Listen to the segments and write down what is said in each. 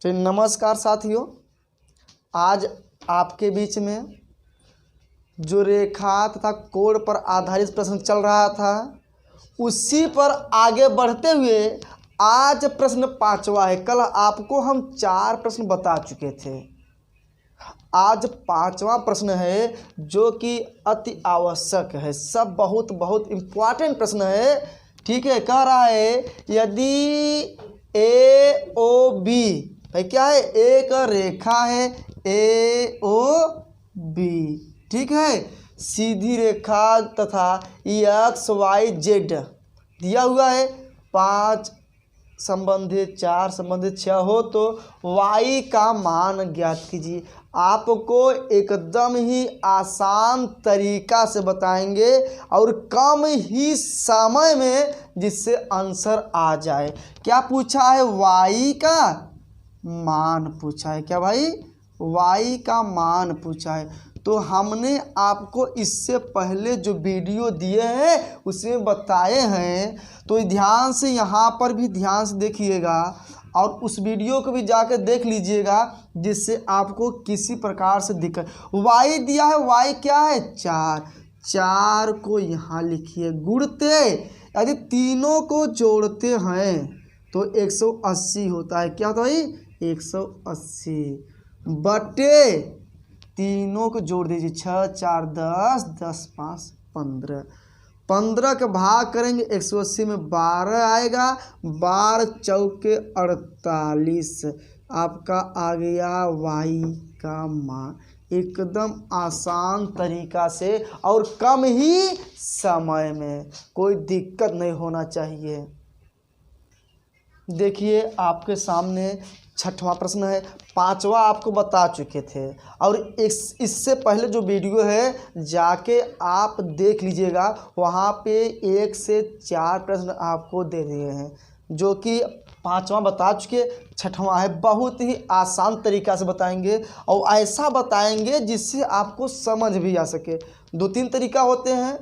तो नमस्कार साथियों, आज आपके बीच में जो रेखा तथा कोण पर आधारित प्रश्न चल रहा था उसी पर आगे बढ़ते हुए आज प्रश्न 5वां है। कल आपको हम 4 प्रश्न बता चुके थे। आज 5वां प्रश्न है जो कि अति आवश्यक है, सब बहुत इम्पॉर्टेंट प्रश्न है। ठीक है, कह रहा है यदि ए ओ बी, भाई क्या है, एक रेखा है ए ओ बी, ठीक है, सीधी रेखा तथा एक्स वाई जेड दिया हुआ है, 5 संबंधित 4 संबंधित 6 हो तो y का मान ज्ञात कीजिए। आपको एकदम ही आसान तरीका से बताएंगे और कम ही समय में, जिससे आंसर आ जाए। क्या पूछा है? y का मान पूछा है। क्या भाई? y का मान पूछा है। तो हमने आपको इससे पहले जो वीडियो दिए हैं उसमें बताए हैं, तो ध्यान से यहाँ पर भी ध्यान से देखिएगा और उस वीडियो को भी जाकर देख लीजिएगा, जिससे आपको किसी प्रकार से दिक्कत। y दिया है, y क्या है? 4 को यहाँ लिखिए, गुणते यदि तीनों को जोड़ते हैं तो 180 होता है। क्या होता है? 180 बटे तीनों को जोड़ दीजिए, 6 4 10, 10 5 15, 15 का भाग करेंगे 180 में 12 आएगा, 12 चौके 48, आपका आ गया y का मान। एकदम आसान तरीका से और कम ही समय में, कोई दिक्कत नहीं होना चाहिए। देखिए आपके सामने 6वां प्रश्न है। 5वां आपको बता चुके थे और इससे पहले जो वीडियो है जाके आप देख लीजिएगा, वहाँ पे 1 से 4 प्रश्न आपको दे दिए हैं, जो कि 5वां बता चुके, 6वां है। बहुत ही आसान तरीका से बताएंगे और ऐसा बताएंगे जिससे आपको समझ भी आ सके। 2-3 तरीका होते हैं,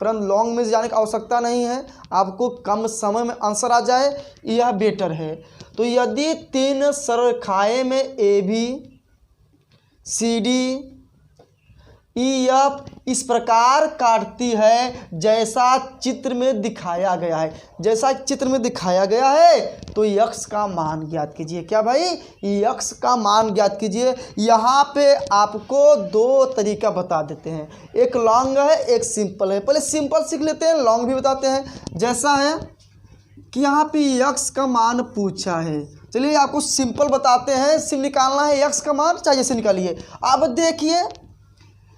परंतु लॉन्ग में जाने की आवश्यकता नहीं है, आपको कम समय में आंसर आ जाए, यह बेटर है। तो यदि 3 सरल रेखाएं में A B C D E F इस प्रकार काटती है जैसा चित्र में दिखाया गया है, जैसा चित्र में दिखाया गया है, तो यक्स का मान ज्ञात कीजिए। क्या भाई? यक्स का मान ज्ञात कीजिए। यहाँ पे आपको 2 तरीका बता देते हैं, एक लॉन्ग है एक सिंपल है। पहले सिंपल सीख लेते हैं, लॉन्ग भी बताते हैं। जैसा है कि यहाँ पे यक्स का मान पूछा है, चलिए आपको सिंपल बताते हैं। सिर्फ निकालना है यक्स का मान, चाहिए से निकालिए। अब देखिए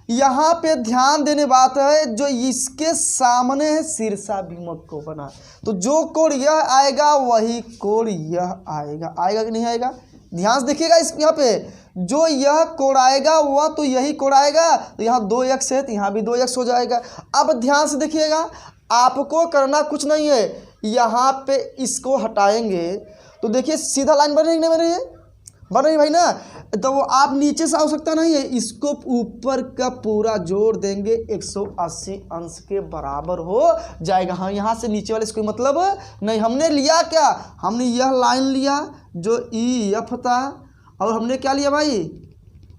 यहाँ पे ध्यान देने बात है, जो इसके सामने है शीर्षाभिमुख को बना, तो जो कोण यह आएगा वही कोण यह आएगा। आएगा कि नहीं आएगा? ध्यान से देखिएगा। इस यहाँ पे जो यह कोण आएगा वह तो यही कोण आएगा, तो यहाँ 2x है तो यहाँ भी 2x हो जाएगा। अब ध्यान से देखिएगा, आपको करना कुछ नहीं है, यहाँ पे इसको हटाएंगे तो देखिए सीधा लाइन बन रही नहीं बन रही है? बन रही भाई ना। तो वो आप नीचे से आवश्यकता नहीं है, इसको ऊपर का पूरा जोड़ देंगे, 180 अंश के बराबर हो जाएगा। हाँ, यहाँ से नीचे वाले इसको मतलब नहीं। हमने लिया क्या? हमने यह लाइन लिया जो ई एफ था, और हमने क्या लिया भाई?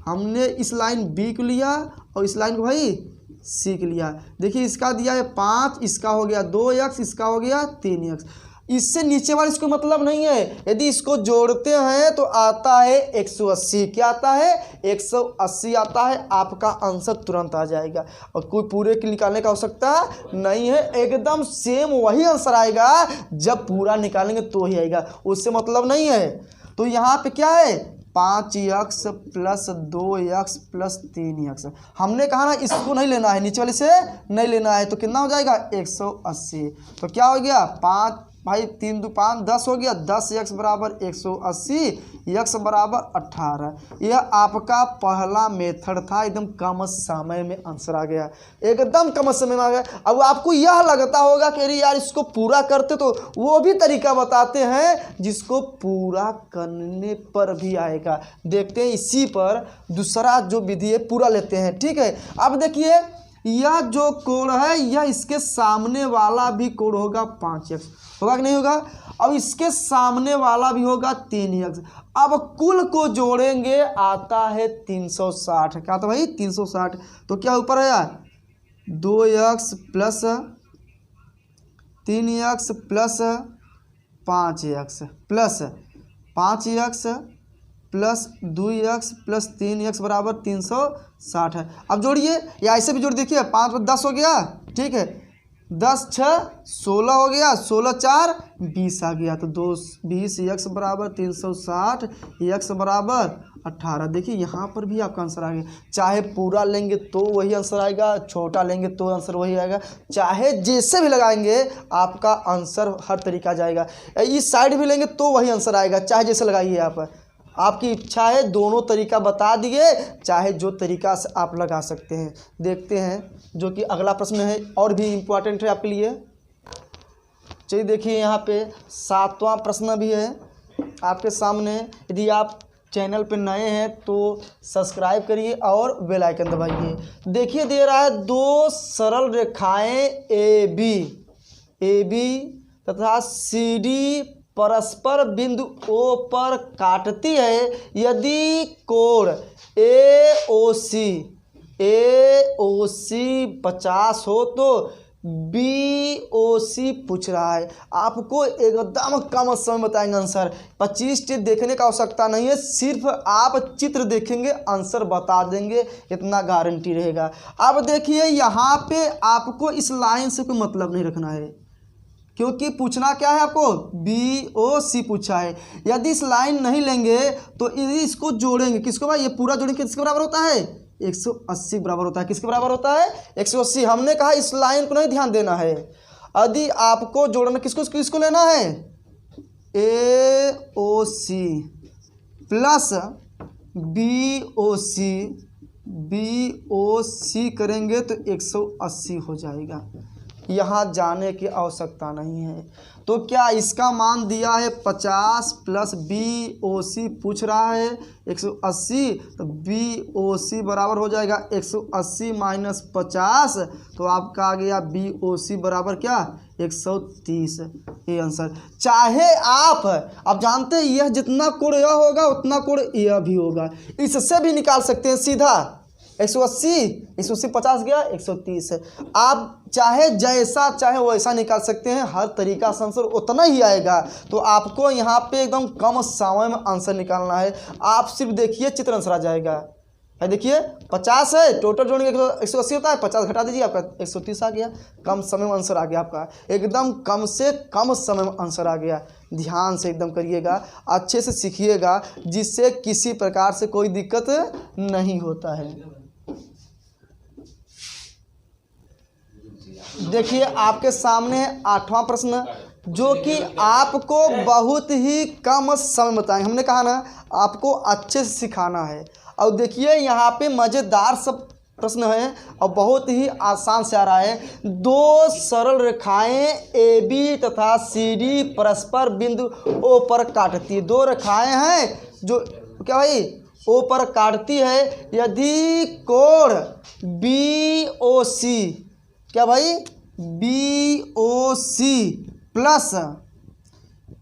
हमने इस लाइन बी को लिया और इस लाइन को भाई सी को लिया। देखिए इसका दिया है 5, इसका हो गया 2x, इसका हो गया 3x। इससे नीचे वाले इसको मतलब नहीं है। यदि इसको जोड़ते हैं तो आता है 180। क्या आता है? 180 आता है। आपका आंसर तुरंत आ जाएगा और कोई पूरे की निकालने का आवश्यकता नहीं है। एकदम सेम वही आंसर आएगा, जब पूरा निकालेंगे तो ही आएगा, उससे मतलब नहीं है। तो यहाँ पे क्या है? 5x plus 2x plus 3x। हमने कहा ना इसको नहीं लेना है, नीचे वाले से नहीं लेना है, तो कितना हो जाएगा? 180। तो क्या हो गया? 5 भाई 3 2 5 10 हो गया। 10x बराबर 180, x बराबर 18। यह आपका पहला मेथड था, एकदम कम समय में आंसर आ गया, एकदम कम समय में आ गया। अब आपको यह लगता होगा कि अरे यार इसको पूरा करते, तो वो भी तरीका बताते हैं जिसको पूरा करने पर भी आएगा। देखते हैं इसी पर दूसरा जो विधि है पूरा लेते हैं। ठीक है, अब देखिए यह जो कोण है, यह इसके सामने वाला भी कोण होगा 5x, होगा कि नहीं होगा? अब इसके सामने वाला भी होगा 3x। अब कुल को जोड़ेंगे आता है 360। क्या था भाई 360। तो क्या ऊपर है 2x plus 3x plus 5x plus 5x plus 2x plus 3x बराबर 360 है। अब जोड़िए या ऐसे भी जोड़ देखिए 5 पर 10 हो गया, ठीक है, 10 6 16 हो गया, 16 4 20 आ गया। तो 20 x बराबर 360 x बराबर 18। देखिए यहाँ पर भी आपका आंसर आ गया। चाहे पूरा लेंगे तो वही आंसर आएगा, छोटा लेंगे तो आंसर वही आएगा, चाहे जैसे भी लगाएंगे आपका आंसर हर तरीका जाएगा। इस साइड भी लेंगे तो वही आंसर आएगा, चाहे जैसे लगाइए आप, आपकी इच्छा है। दोनों तरीका बता दिए, चाहे जो तरीका से आप लगा सकते हैं। देखते हैं जो कि अगला प्रश्न है और भी इम्पोर्टेंट है आपके लिए। चलिए देखिए यहाँ पे 7वां प्रश्न भी है आपके सामने। यदि आप चैनल पे नए हैं तो सब्सक्राइब करिए और बेल आइकन दबाइए। देखिए दे रहा है 2 सरल रेखाएं ए बी तथा सी डी परस्पर बिंदु O पर काटती है। यदि कोण AOC 50 हो तो BOC पूछ रहा है। आपको एकदम कम समय बताएंगे आंसर। 25 टिप देखने का आवश्यकता नहीं है, सिर्फ आप चित्र देखेंगे आंसर बता देंगे, इतना गारंटी रहेगा। अब देखिए यहाँ पे आपको इस लाइन से कोई मतलब नहीं रखना है, क्योंकि पूछना क्या है आपको, BOC पूछा है। यदि इस लाइन नहीं लेंगे तो यदि इसको जोड़ेंगे, किसको भाई, ये पूरा जोड़ेंगे किसके बराबर होता है, 180 बराबर होता है। किसके बराबर होता है, 180। हमने कहा इस लाइन को नहीं ध्यान देना है। यदि आपको जोड़ना किसको लेना है, AOC प्लस BOC करेंगे तो 180 हो जाएगा। यहाँ जाने की आवश्यकता नहीं है। तो क्या इसका मान दिया है 50 प्लस BOC पूछ रहा है 180, तो BOC बराबर हो जाएगा 180 माइनस 50, तो आपका आ गया BOC बराबर क्या, 130। ये आंसर। चाहे आप जानते हैं यह जितना कोण यह होगा उतना कोण यह भी होगा, इससे भी निकाल सकते हैं सीधा। 180 50 गया 130। आप चाहे जैसा चाहे वैसा निकाल सकते हैं, हर तरीका से आंसर उतना ही आएगा। तो आपको यहाँ पे एकदम कम समय में आंसर निकालना है। आप सिर्फ देखिए चित्र आंसर आ जाएगा। देखिए 50 है, टोटल जोड़ेंगे 180 होता है, 50 घटा दीजिए आपका 130 आ गया। कम समय में आंसर आ गया आपका, एकदम कम से कम समय में आंसर आ गया। ध्यान से एकदम करिएगा, अच्छे से सीखिएगा, जिससे किसी प्रकार से कोई दिक्कत नहीं होता है। देखिए आपके सामने 8वां प्रश्न, जो कि आपको बहुत ही कम समय बताएंगे। हमने कहा ना आपको अच्छे से सिखाना है। और देखिए यहाँ पे मज़ेदार सब प्रश्न है और बहुत ही आसान से आ रहा है। 2 सरल रेखाएं AB तथा CD परस्पर बिंदु O पर काटती है। 2 रेखाएं हैं जो क्या भाई O पर काटती है। यदि कोण BOC, क्या भाई, BOC प्लस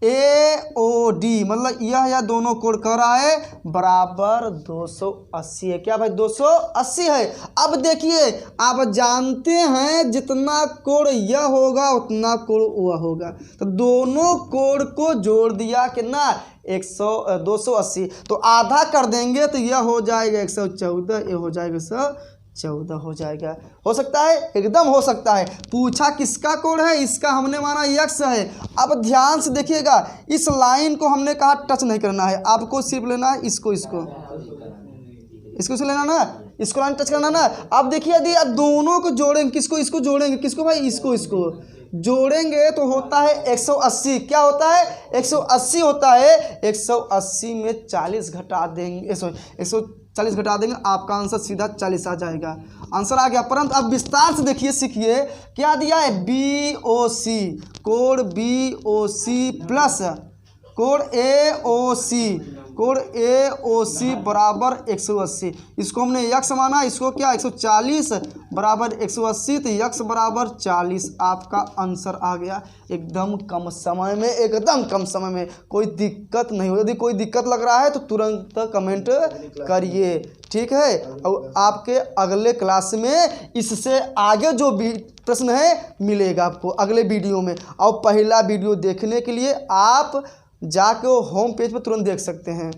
AOD, मतलब यह दोनों कोण कर रहा है बराबर 280 है। क्या भाई 280 है। अब देखिए आप जानते हैं जितना कोण यह होगा उतना कोण वह होगा, तो दोनों कोण को जोड़ दिया कितना, 280। तो आधा कर देंगे तो यह हो जाएगा 114, ये हो जाएगा 114 हो जाएगा। हो सकता है, एकदम हो सकता है। पूछा किसका कोण है, इसका हमने माना x है। अब ध्यान से देखिएगा, इस लाइन को हमने कहा टच नहीं करना है, आपको सिर्फ लेना है इसको से लेना ना, इसको लाइन टच करना ना। अब देखिए यदि आप दोनों को जोड़ेंगे, इसको जोड़ेंगे, किसको भाई, इसको जोड़ेंगे तो होता है 180। क्या होता है, 180 होता है। 180 में 40 घटा देंगे, 140 घटा देंगे, आपका आंसर सीधा 40 आ जाएगा। आंसर आ गया। परंतु अब विस्तार से देखिए, सीखिए क्या दिया है, BOC, कोण BOC प्लस कोण AOC कोण ए ओ सी बराबर 180। इसको हमने यक्स माना, इसको क्या 140 बराबर 180, तो यक्स बराबर 40 आपका आंसर आ गया। एकदम कम समय में, एकदम कम समय में, कोई दिक्कत नहीं हो। यदि कोई दिक्कत लग रहा है तो तुरंत कमेंट करिए, ठीक है। और आपके अगले क्लास में इससे आगे जो भी प्रश्न है मिलेगा आपको अगले वीडियो में। और पहला वीडियो देखने के लिए आप जाके होम पेज पर तुरंत देख सकते हैं।